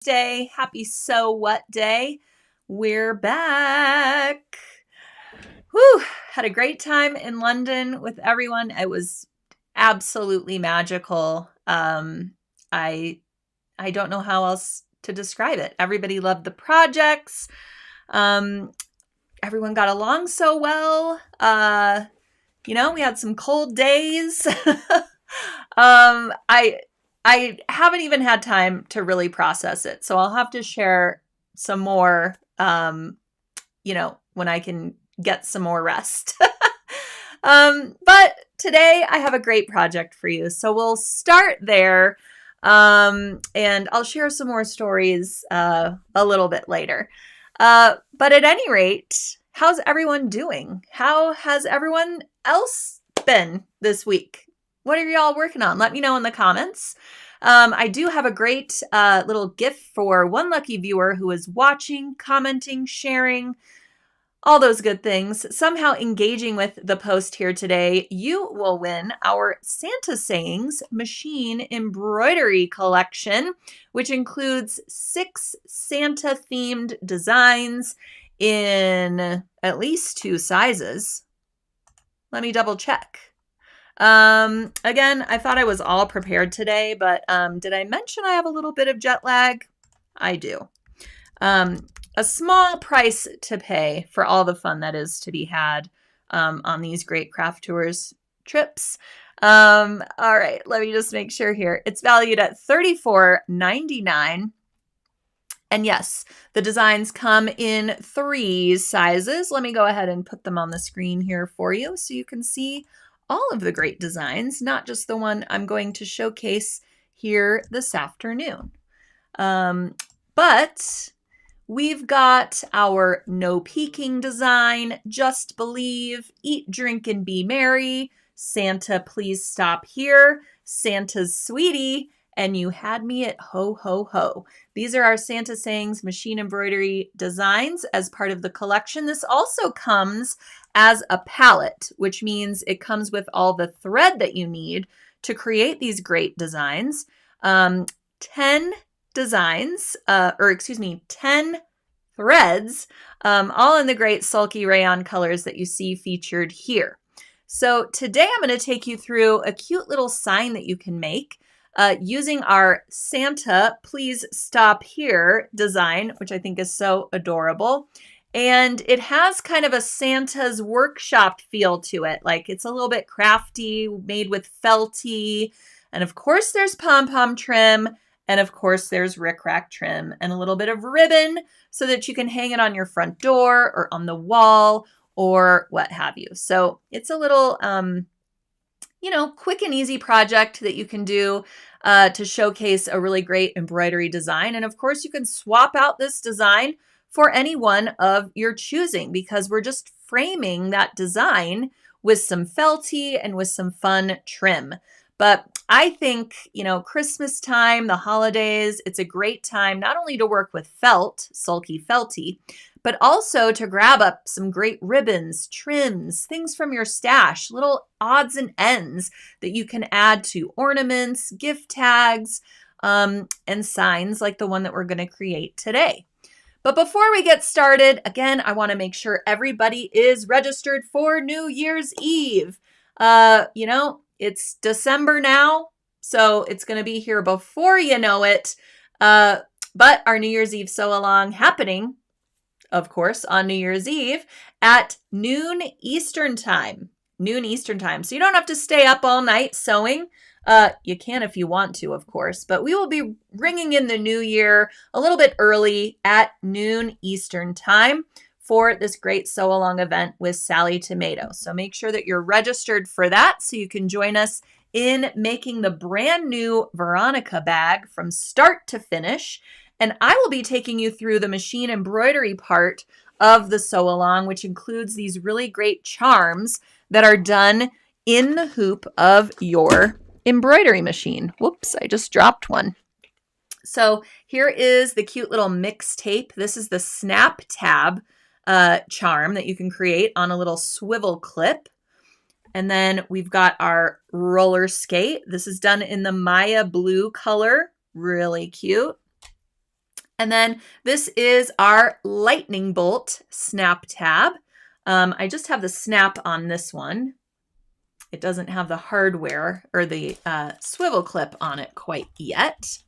Day. Happy So What Day. We're back. Whew, had a great time in London with everyone. It was absolutely magical. I I don't know how else to describe it. Everybody loved the projects. Um, Everyone got along so well. We had some cold days. I haven't even had time to really process it, so I'll have to share some more. When I can get some more rest. But today I have a great project for you, so we'll start there. And I'll share some more stories a little bit later. But at any rate, how's everyone doing? How has everyone else been this week? What are y'all working on? Let me know in the comments. I do have a great little gift for one lucky viewer who is watching, commenting, sharing, all those good things, somehow engaging with the post here today. You will win our Santa Sayings machine embroidery collection, which includes 6 Santa-themed designs in at least 2 sizes. Let me double check. Again, I thought I was all prepared today, but did I mention I have a little bit of jet lag? I do. A small price to pay for all the fun that is to be had on these great craft tours trips. All right, let me just make sure here. It's valued at $34.99. And yes, the designs come in 3 sizes. Let me go ahead and put them on the screen here for you so you can see all of the great designs, not just the one I'm going to showcase here this afternoon. But we've got our No Peeking design, Just Believe, Eat, Drink, and Be Merry, Santa Please Stop Here, Santa's Sweetie, and You Had Me at Ho Ho Ho. These are our Santa Sayings machine embroidery designs as part of the collection. This also comes as a palette, which means it comes with all the thread that you need to create these great designs. 10 designs, 10 threads, all in the great sulky rayon colors that you see featured here. So today I'm going to take you through a cute little sign that you can make using our Santa Please Stop Here design, which I think is so adorable. And it has kind of a Santa's workshop feel to it. Like it's a little bit crafty, made with felty. And of course there's pom-pom trim. And of course there's rickrack trim and a little bit of ribbon so that you can hang it on your front door or on the wall or what have you. So it's a little, quick and easy project that you can do to showcase a really great embroidery design. And of course you can swap out this design for any one of your choosing because we're just framing that design with some felty and with some fun trim. But I think, Christmas time, the holidays, it's a great time not only to work with felt, sulky felty, but also to grab up some great ribbons, trims, things from your stash, little odds and ends that you can add to ornaments, gift tags, and signs like the one that we're going to create today. But before we get started, again, I want to make sure everybody is registered for New Year's Eve. It's December now, so it's going to be here before you know it. But our New Year's Eve sew-along happening, of course, on New Year's Eve at noon Eastern time. So you don't have to stay up all night sewing. You can if you want to, of course, but we will be ringing in the new year a little bit early at noon Eastern time for this great sew-along event with Sally Tomato. So make sure that you're registered for that so you can join us in making the brand new Veronica bag from start to finish. And I will be taking you through the machine embroidery part of the sew-along, which includes these really great charms that are done in the hoop of your embroidery machine. Whoops, I just dropped one. So here is the cute little mixtape. This is the snap tab charm that you can create on a little swivel clip. And then we've got our roller skate. This is done in the Maya blue color. Really cute. And then this is our lightning bolt snap tab. I just have the snap on this one. It doesn't have the hardware or the swivel clip on it quite yet.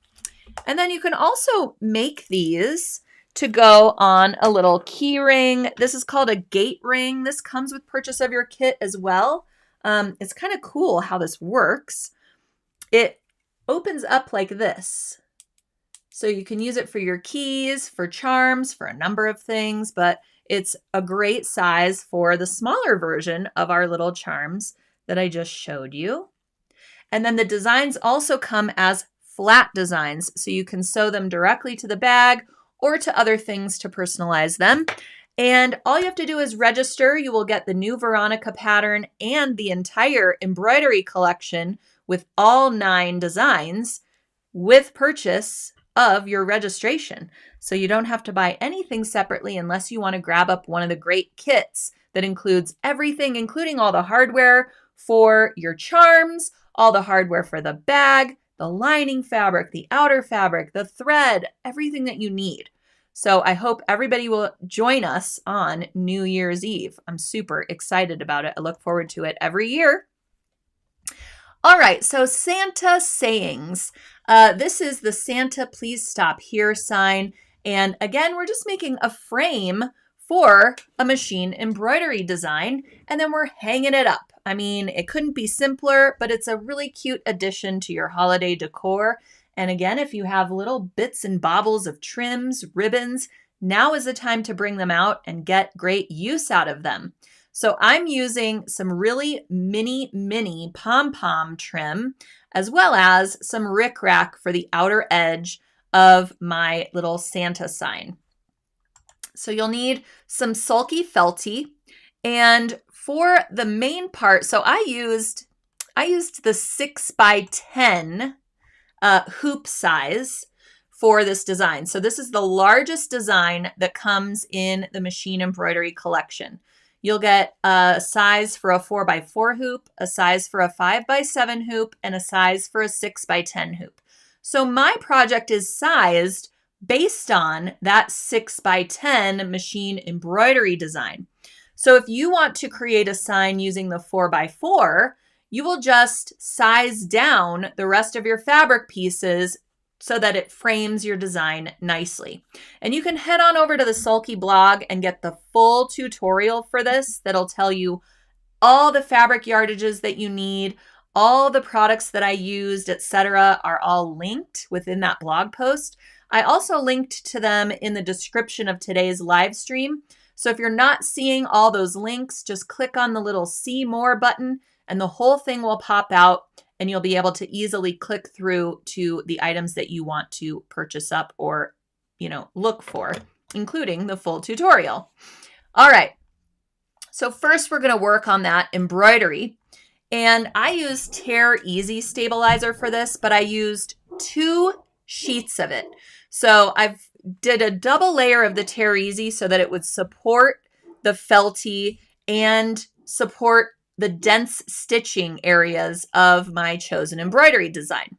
And then you can also make these to go on a little key ring. This is called a gate ring. This comes with purchase of your kit as well. It's kind of cool how this works. It opens up like this. So you can use it for your keys, for charms, for a number of things, but it's a great size for the smaller version of our little charms that I just showed you. And then the designs also come as flat designs, so you can sew them directly to the bag or to other things to personalize them. And all you have to do is register. You will get the new Veronica pattern and the entire embroidery collection with all 9 designs with purchase of your registration. So you don't have to buy anything separately unless you want to grab up one of the great kits that includes everything, including all the hardware for your charms, all the hardware for the bag, the lining fabric, the outer fabric, the thread, everything that you need. So I hope everybody will join us on New Year's Eve. I'm super excited about it. I look forward to it every year. All right, so Santa sayings. This is the Santa Please Stop Here sign. And again, we're just making a frame for a machine embroidery design, and then we're hanging it up. I mean, it couldn't be simpler, but it's a really cute addition to your holiday decor. And again, if you have little bits and baubles of trims, ribbons, now is the time to bring them out and get great use out of them. So I'm using some really mini pom-pom trim, as well as some rickrack for the outer edge of my little Santa sign. So you'll need some sulky felty, and for the main part, so I used the 6x10 hoop size for this design. So this is the largest design that comes in the machine embroidery collection. You'll get a size for a 4x4 hoop, a size for a 5x7 hoop, and a size for a 6x10 hoop. So my project is sized based on that 6x10 machine embroidery design. So if you want to create a sign using the 4x4, you will just size down the rest of your fabric pieces so that it frames your design nicely. And you can head on over to the Sulky blog and get the full tutorial for this that'll tell you all the fabric yardages that you need, all the products that I used, etc. are all linked within that blog post. I also linked to them in the description of today's live stream. So if you're not seeing all those links, just click on the little See More button and the whole thing will pop out, and you'll be able to easily click through to the items that you want to purchase up or, look for, including the full tutorial. All right. So first we're going to work on that embroidery. And I used Tear Easy Stabilizer for this, but I used 2 sheets of it. So I've did a double layer of the Tear Easy so that it would support the felty and support the dense stitching areas of my chosen embroidery design.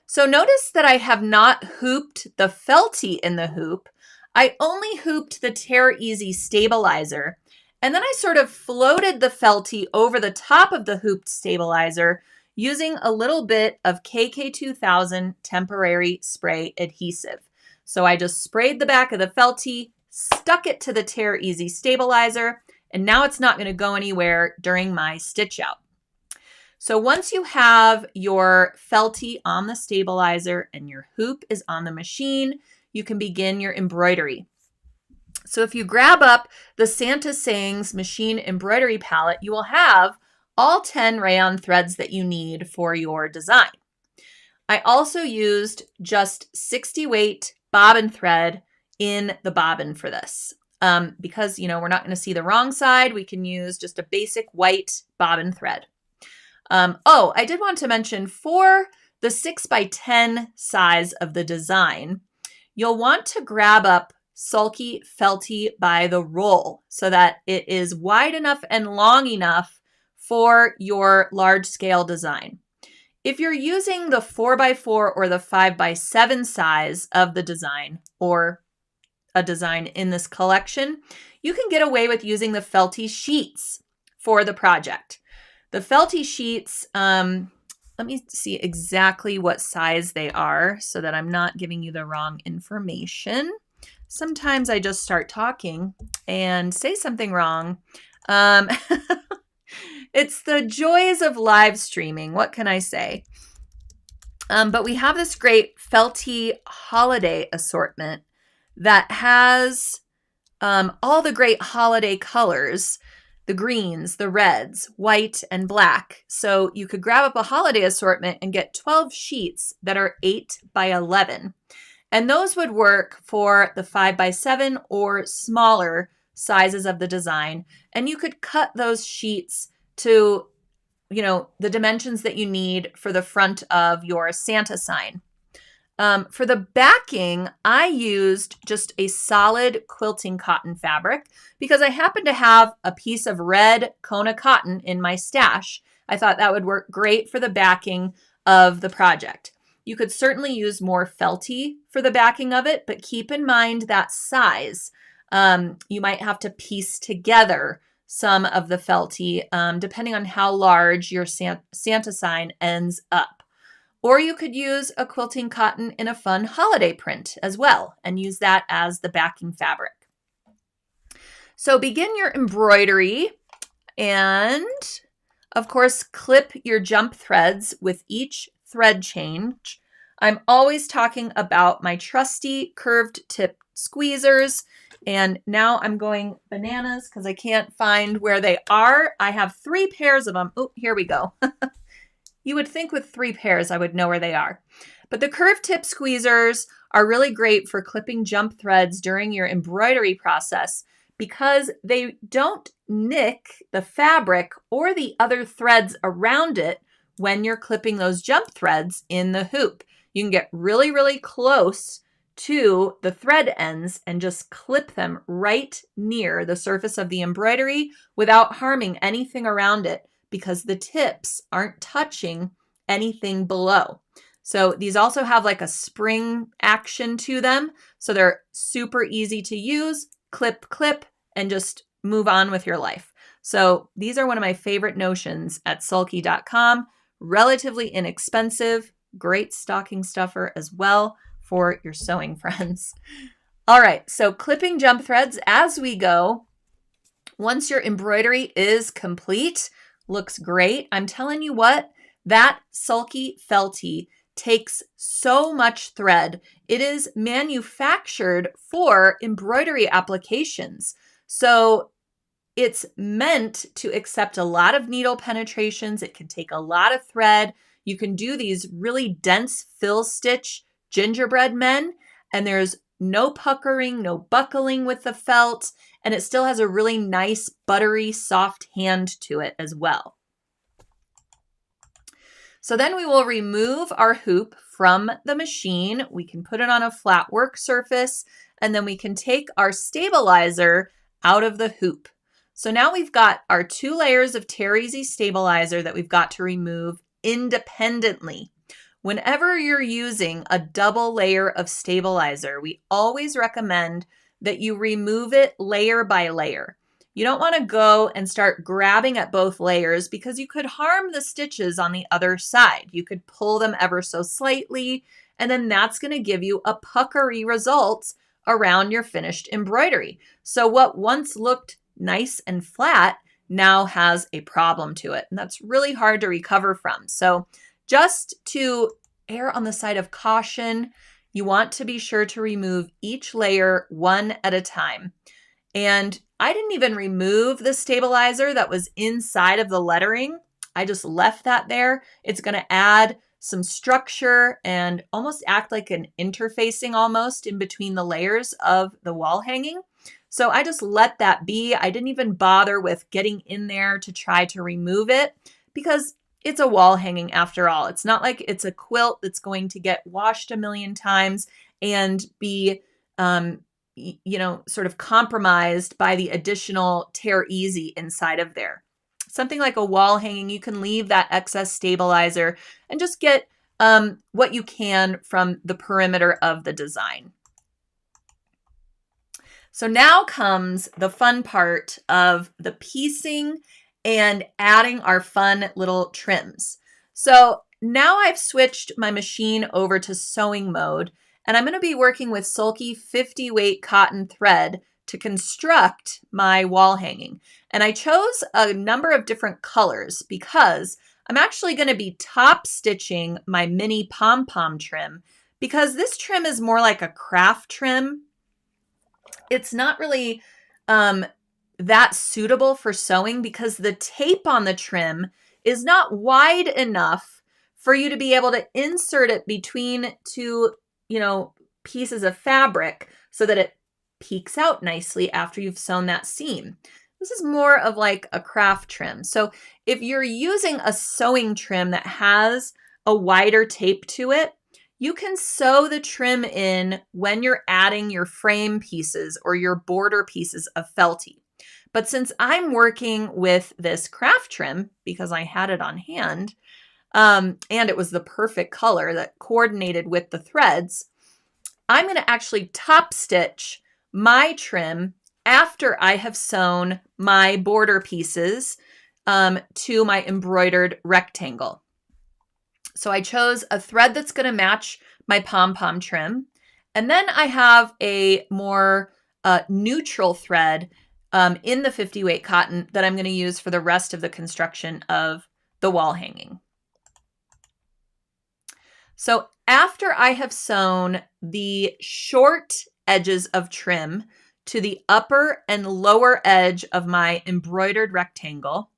So notice that I have not hooped the felty in the hoop. I only hooped the Tear Easy Stabilizer, and then I sort of floated the felty over the top of the hooped stabilizer using a little bit of KK2000 temporary spray adhesive. So I just sprayed the back of the felty, stuck it to the Tear Easy Stabilizer, and now it's not going to go anywhere during my stitch out. So once you have your felty on the stabilizer and your hoop is on the machine, you can begin your embroidery. So if you grab up the Santa Sayings machine embroidery palette, you will have all 10 rayon threads that you need for your design. I also used just 60 weight bobbin thread in the bobbin for this. Because, we're not going to see the wrong side, we can use just a basic white bobbin thread. I did want to mention for the 6x10 size of the design, you'll want to grab up sulky felty by the roll so that it is wide enough and long enough for your large scale design. If you're using the 4x4 or the 5x7 size of the design, or a design in this collection, you can get away with using the felty sheets for the project. The felty sheets, let me see exactly what size they are so that I'm not giving you the wrong information. Sometimes I just start talking and say something wrong. It's the joys of live streaming. What can I say? But we have this great felty holiday assortment that has all the great holiday colors, the greens, the reds, white, and black. So you could grab up a holiday assortment and get 12 sheets that are 8 by 11. And those would work for the 5x7 or smaller sizes of the design. And you could cut those sheets to, the dimensions that you need for the front of your Santa sign. For the backing, I used just a solid quilting cotton fabric because I happen to have a piece of red Kona cotton in my stash. I thought that would work great for the backing of the project. You could certainly use more felty for the backing of it, but keep in mind that size. You might have to piece together some of the felty depending on how large your Santa sign ends up. Or you could use a quilting cotton in a fun holiday print as well and use that as the backing fabric. So begin your embroidery and, of course, clip your jump threads with each thread change. I'm always talking about my trusty curved tip squeezers, and now I'm going bananas because I can't find where they are. I have 3 pairs of them. Oh, here we go. You would think with 3 pairs I would know where they are. But the curved tip squeezers are really great for clipping jump threads during your embroidery process because they don't nick the fabric or the other threads around it when you're clipping those jump threads in the hoop. You can get really, really close to the thread ends and just clip them right near the surface of the embroidery without harming anything around it, because the tips aren't touching anything below. So these also have like a spring action to them. So they're super easy to use, clip, and just move on with your life. So these are one of my favorite notions at sulky.com. Relatively inexpensive, great stocking stuffer as well for your sewing friends. All right, so clipping jump threads as we go. Once your embroidery is complete, looks great. I'm telling you what, that sulky felty takes so much thread. It is manufactured for embroidery applications. So it's meant to accept a lot of needle penetrations. It can take a lot of thread. You can do these really dense fill stitch gingerbread men, and there's no puckering, no buckling with the felt, and it still has a really nice, buttery, soft hand to it as well. So then we will remove our hoop from the machine. We can put it on a flat work surface, and then we can take our stabilizer out of the hoop. So now we've got our 2 layers of Tear Easy stabilizer that we've got to remove independently. Whenever you're using a double layer of stabilizer, we always recommend that you remove it layer by layer. You don't want to go and start grabbing at both layers because you could harm the stitches on the other side. You could pull them ever so slightly, and then that's going to give you a puckery result around your finished embroidery. So what once looked nice and flat now has a problem to it, and that's really hard to recover from. So just to err on the side of caution, you want to be sure to remove each layer one at a time. And I didn't even remove the stabilizer that was inside of the lettering. I just left that there. It's going to add some structure and almost act like an interfacing almost in between the layers of the wall hanging. So I just let that be. I didn't even bother with getting in there to try to remove it because it's a wall hanging after all. It's not like it's a quilt that's going to get washed a million times and be, sort of compromised by the additional Tear Easy inside of there. something like a wall hanging, you can leave that excess stabilizer and just get what you can from the perimeter of the design. So now comes the fun part of the piecing and adding our fun little trims. So now I've switched my machine over to sewing mode, and I'm going to be working with Sulky 50 weight cotton thread to construct my wall hanging. And I chose a number of different colors because I'm actually going to be top stitching my mini pom-pom trim, because this trim is more like a craft trim. It's not really that suitable for sewing because the tape on the trim is not wide enough for you to be able to insert it between two, pieces of fabric so that it peeks out nicely after you've sewn that seam. This is more of like a craft trim. So if you're using a sewing trim that has a wider tape to it, you can sew the trim in when you're adding your frame pieces or your border pieces of felty. But since I'm working with this craft trim, because I had it on hand, and it was the perfect color that coordinated with the threads, I'm going to actually top stitch my trim after I have sewn my border pieces to my embroidered rectangle. So I chose a thread that's going to match my pom-pom trim. And then I have a more neutral thread in the 50 weight cotton that I'm going to use for the rest of the construction of the wall hanging. So after I have sewn the short edges of trim to the upper and lower edge of my embroidered rectangle,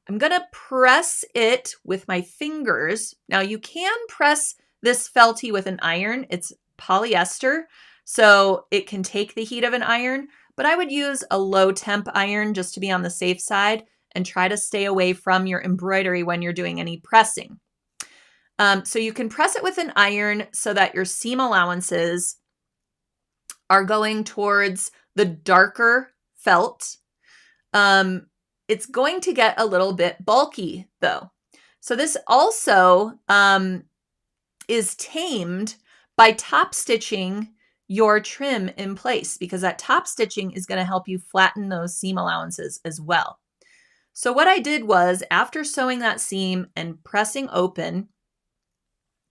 I'm going to press it with my fingers. Now you can press this felty with an iron. It's polyester, so it can take the heat of an iron, but I would use a low temp iron just to be on the safe side and try to stay away from your embroidery when you're doing any pressing. So you can press it with an iron so that your seam allowances are going towards the darker felt. It's going to get a little bit bulky though. So this also is tamed by top stitching your trim in place, because that top stitching is going to help you flatten those seam allowances as well. So what I did was, after sewing that seam and pressing open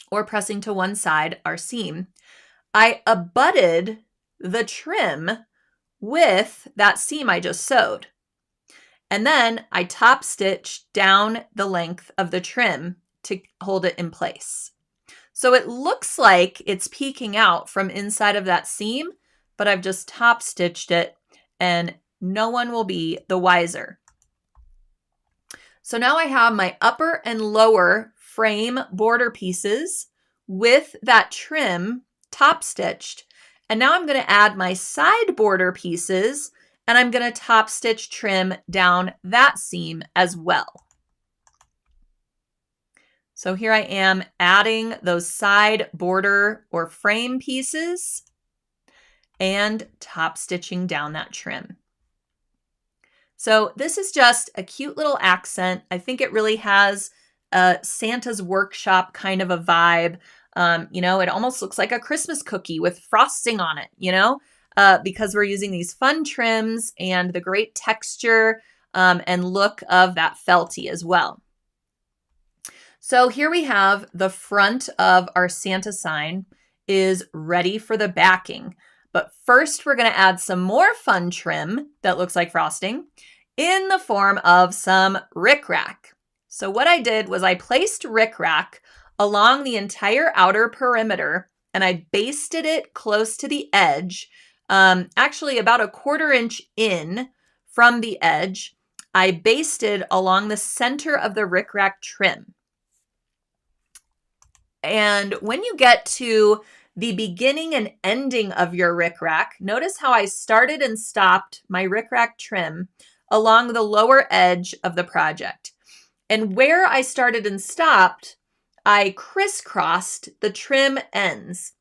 or pressing to one side our seam, I abutted the trim with that seam I just sewed. And then I top stitched down the length of the trim to hold it in place. So it looks like it's peeking out from inside of that seam, but I've just top stitched it and no one will be the wiser. So now I have my upper and lower frame border pieces with that trim top stitched. And now I'm going to add my side border pieces, and I'm going to top stitch trim down that seam as well. So here I am adding those side border or frame pieces and top stitching down that trim. So this is just a cute little accent. I think it really has a Santa's workshop kind of a vibe. It almost looks like a Christmas cookie with frosting on it, because we're using these fun trims and the great texture and look of that felty as well. So here we have the front of our Santa sign is ready for the backing. But first we're going to add some more fun trim that looks like frosting in the form of some rickrack. So what I did was I placed rickrack along the entire outer perimeter and I basted it close to the edge, actually about a 1/4 inch in from the edge. I basted along the center of the rickrack trim. And when you get to the beginning and ending of your rickrack, notice how I started and stopped my rickrack trim along the lower edge of the project. And where I started and stopped, I crisscrossed the trim ends.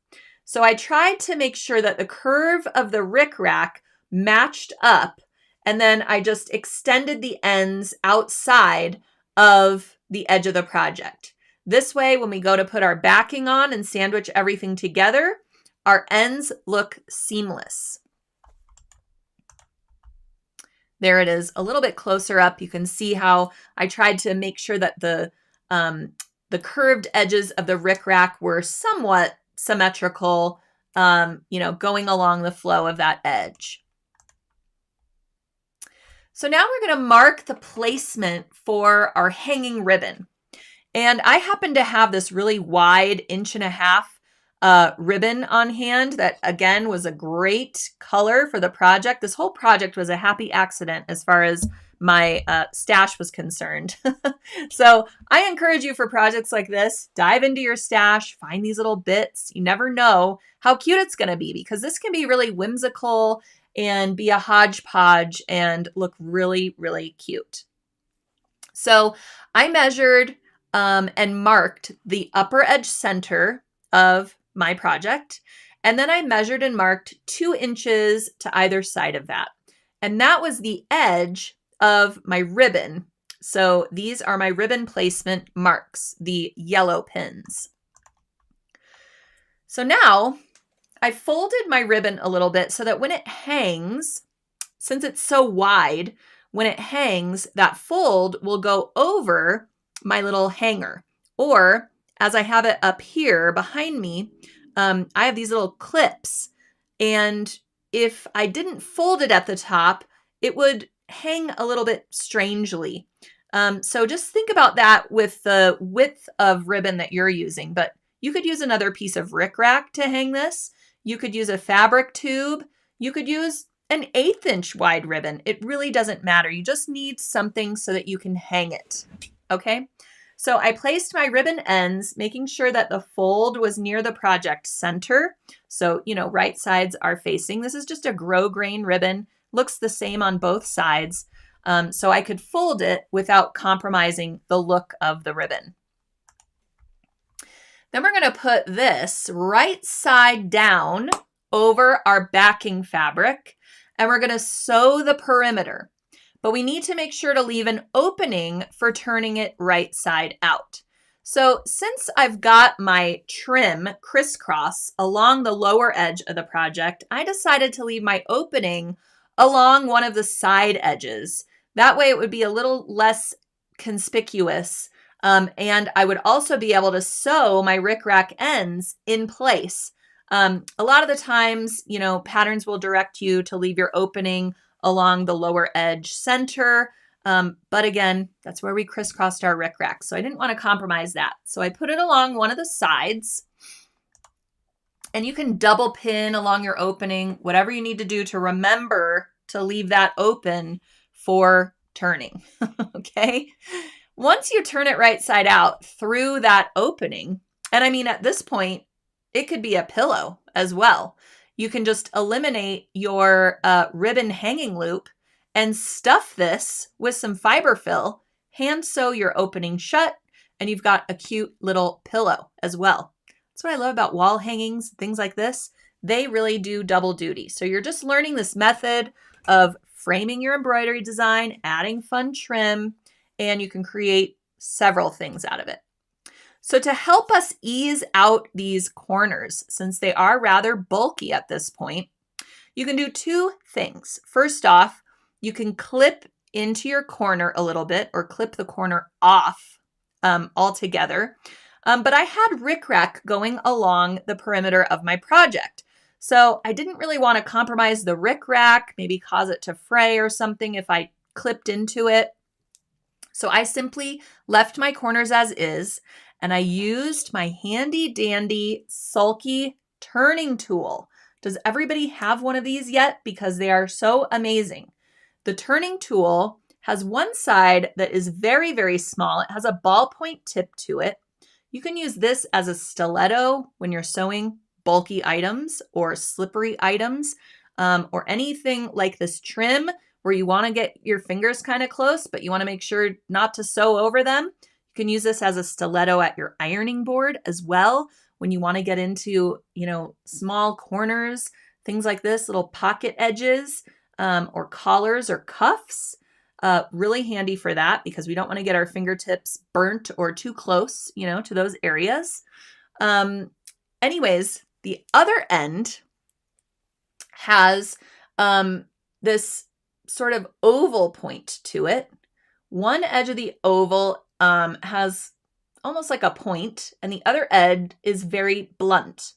So I tried to make sure that the curve of the rickrack matched up and then I just extended the ends outside of the edge of the project. This way, when we go to put our backing on and sandwich everything together, our ends look seamless. There it is, a little bit closer up. You can see how I tried to make sure that the curved edges of the rickrack were somewhat symmetrical, going along the flow of that edge. So now we're going to mark the placement for our hanging ribbon. And I happen to have this really wide 1.5 inch ribbon on hand that, again, was a great color for the project. This whole project was a happy accident as far as my stash was concerned. So I encourage you, for projects like this, dive into your stash, find these little bits. You never know how cute it's going to be, because this can be really whimsical and be a hodgepodge and look really, really cute. So I measured and marked the upper edge center of my project. And then I measured and marked 2 inches to either side of that. And that was the edge of my ribbon. So these are my ribbon placement marks, the yellow pins. So now I folded my ribbon a little bit so that when it hangs, since it's so wide, when it hangs, that fold will go over my little hanger. Or as I have it up here behind me, I have these little clips. And if I didn't fold it at the top, it would hang a little bit strangely. So just think about that with the width of ribbon that you're using. But you could use another piece of rickrack to hang this. You could use a fabric tube. You could use an 1/8 inch wide ribbon. It really doesn't matter. You just need something so that you can hang it. Okay. So I placed my ribbon ends, making sure that the fold was near the project center. So, right sides are facing. This is just a grosgrain ribbon. Looks the same on both sides. So I could fold it without compromising the look of the ribbon. Then we're going to put this right side down over our backing fabric, and we're going to sew the perimeter. But we need to make sure to leave an opening for turning it right side out. So since I've got my trim crisscross along the lower edge of the project, I decided to leave my opening along one of the side edges. That way it would be a little less conspicuous. And I would also be able to sew my rickrack ends in place. A lot of the times, patterns will direct you to leave your opening along the lower edge center. But again, that's where we crisscrossed our rickrack. So I didn't want to compromise that. So I put it along one of the sides. And you can double pin along your opening, whatever you need to do to remember to leave that open for turning. Okay. Once you turn it right side out through that opening, and I mean, at this point, it could be a pillow as well. You can just eliminate your ribbon hanging loop and stuff this with some fiber fill, hand sew your opening shut, and you've got a cute little pillow as well. That's what I love about wall hangings, things like this. They really do double duty. So you're just learning this method of framing your embroidery design, adding fun trim, and you can create several things out of it. So to help us ease out these corners, since they are rather bulky at this point, you can do 2 things. First off, you can clip into your corner a little bit or clip the corner off altogether. But I had rickrack going along the perimeter of my project. So I didn't really want to compromise the rickrack, maybe cause it to fray or something if I clipped into it. So I simply left my corners as is, and I used my handy dandy sulky turning tool. Does everybody have one of these yet? Because they are so amazing. The turning tool has one side that is very, very small. It has a ballpoint tip to it. You can use this as a stiletto when you're sewing bulky items or slippery items, or anything like this trim where you want to get your fingers kind of close, but you want to make sure not to sew over them. You can use this as a stiletto at your ironing board as well when you want to get into, small corners, things like this, little pocket edges. or collars or cuffs. Really handy for that because we don't want to get our fingertips burnt or too close, to those areas. Anyways, the other end has this sort of oval point to it. One edge of the oval has almost like a point, and the other edge is very blunt.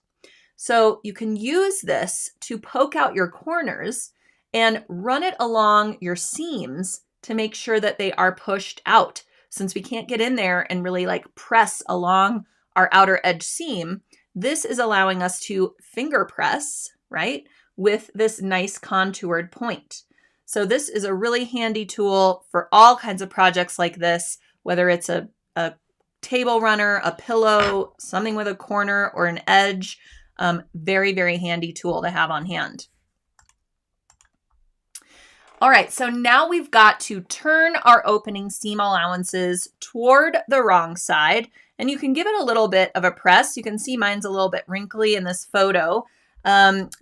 So you can use this to poke out your corners and run it along your seams to make sure that they are pushed out. Since we can't get in there and really press along our outer edge seam, this is allowing us to finger press, right, with this nice contoured point. So this is a really handy tool for all kinds of projects like this, whether it's a table runner, a pillow, something with a corner or an edge. Very, very handy tool to have on hand. All right, so now we've got to turn our opening seam allowances toward the wrong side, and you can give it a little bit of a press. You can see mine's a little bit wrinkly in this photo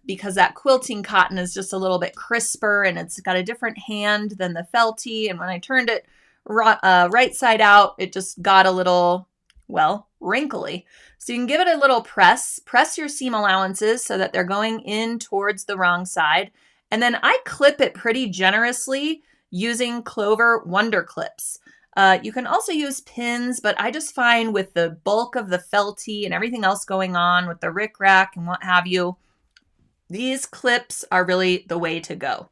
because that quilting cotton is just a little bit crisper and it's got a different hand than the felty. And when I turned it right side out, it just got a little, wrinkly. So you can give it a little press your seam allowances so that they're going in towards the wrong side. And then I clip it pretty generously using Clover Wonder Clips. You can also use pins, but I just find with the bulk of the felty and everything else going on with the rickrack and what have you, these clips are really the way to go.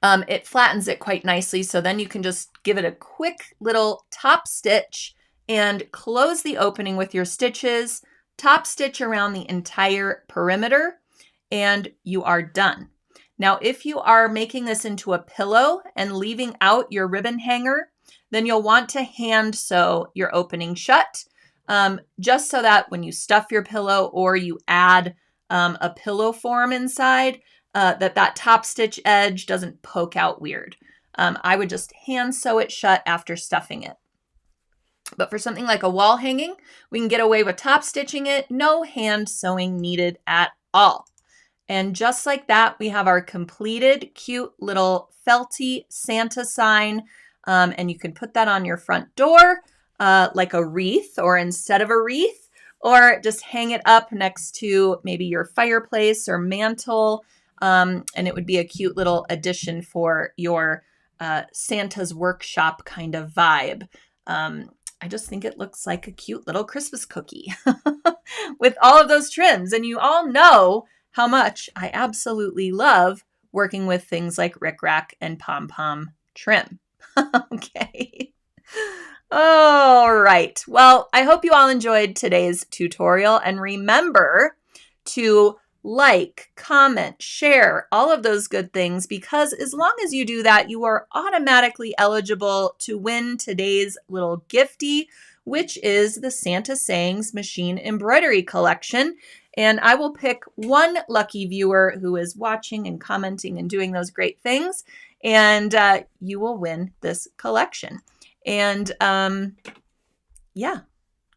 It flattens it quite nicely, so then you can just give it a quick little top stitch and close the opening with your stitches, top stitch around the entire perimeter, and you are done. Now, if you are making this into a pillow and leaving out your ribbon hanger, then you'll want to hand sew your opening shut, just so that when you stuff your pillow or you add a pillow form inside, that top stitch edge doesn't poke out weird. I would just hand sew it shut after stuffing it. But for something like a wall hanging, we can get away with top stitching it, no hand sewing needed at all. And just like that, we have our completed cute little felty Santa sign. And you can put that on your front door like a wreath, or instead of a wreath, or just hang it up next to maybe your fireplace or mantle. And it would be a cute little addition for your Santa's workshop kind of vibe. I just think it looks like a cute little Christmas cookie with all of those trims. And you all know how much I absolutely love working with things like rickrack and pom-pom trim. Okay. All right. Well, I hope you all enjoyed today's tutorial, and remember to like, comment, share, all of those good things, because as long as you do that, you are automatically eligible to win today's little gifty, which is the Santa Sayings Machine Embroidery Collection. And I will pick one lucky viewer who is watching and commenting and doing those great things, and you will win this collection. And yeah,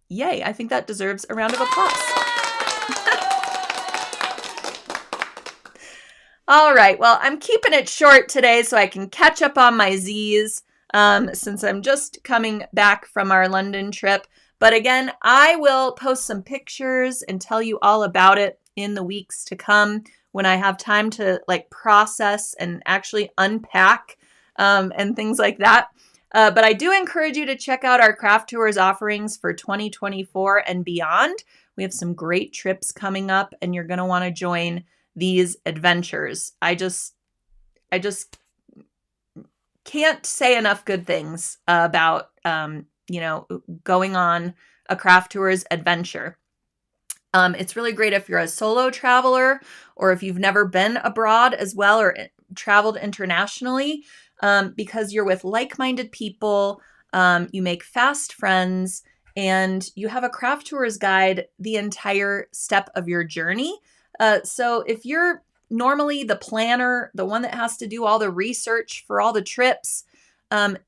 yay. I think that deserves a round of applause. All right, well, I'm keeping it short today so I can catch up on my Z's since I'm just coming back from our London trip. But again, I will post some pictures and tell you all about it in the weeks to come when I have time to process and actually unpack and things like that. But I do encourage you to check out our Craft Tours offerings for 2024 and beyond. We have some great trips coming up, and you're going to want to join these adventures. I just can't say enough good things about, going on a Craft Tours adventure. It's really great if you're a solo traveler or if you've never been abroad as well or traveled internationally, because you're with like-minded people, you make fast friends, and you have a Craft Tours guide the entire step of your journey. So if you're normally the planner, the one that has to do all the research for all the trips,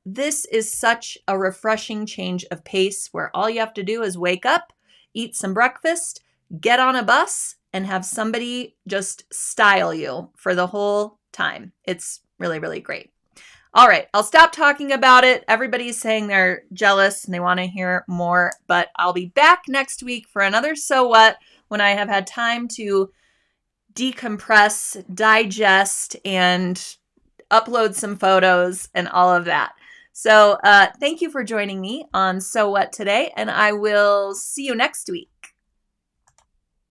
this is such a refreshing change of pace where all you have to do is wake up, eat some breakfast, get on a bus, and have somebody just style you for the whole time. It's really, really great. All right, I'll stop talking about it. Everybody's saying they're jealous and they want to hear more, but I'll be back next week for another So What when I have had time to decompress, digest, and upload some photos and all of that. So thank you for joining me on So What today, and I will see you next week.